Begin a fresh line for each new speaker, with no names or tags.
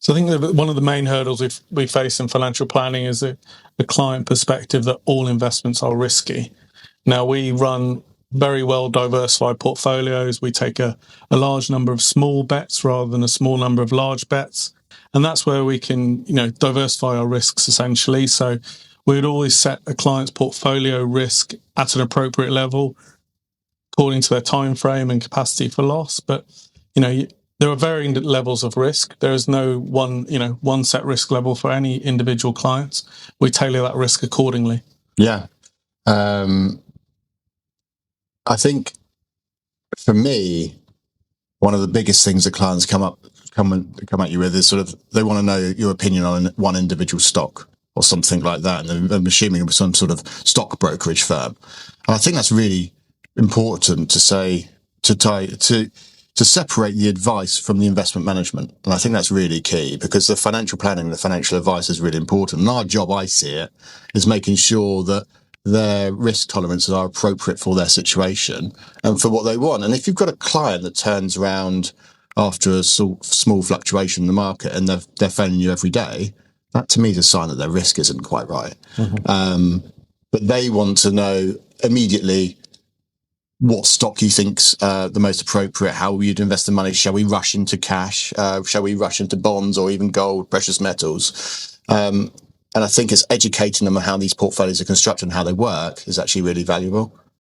So I think that one of the main hurdles we face in financial planning is the client perspective that all investments are risky. Now, we run very well diversified portfolios. We take a large number of small bets rather than a small number of large bets. And that's where we can, diversify our risks essentially. So we would always set a client's portfolio risk at an appropriate level according to their time frame and capacity for loss. But, there are varying levels of risk. There is no one set risk level for any individual clients. We tailor that risk accordingly.
Yeah. I think for me, one of the biggest things that clients come at you with is sort of, they want to know your opinion on one individual stock or something like that. And I'm assuming it was some sort of stock brokerage firm. And I think that's really important to say, to separate the advice from the investment management. And I think that's really key, because the financial planning and the financial advice is really important. And our job, I see it, is making sure that their risk tolerances are appropriate for their situation and for what they want. And if you've got a client that turns around after a small fluctuation in the market and they're phoning you every day, that to me is a sign that their risk isn't quite right. Mm-hmm. But they want to know immediately what stock you think's the most appropriate, how you'd invest the money. Shall we rush into cash? Shall we rush into bonds or even gold, precious metals? And I think it's educating them on how these portfolios are constructed and how they work is actually really valuable.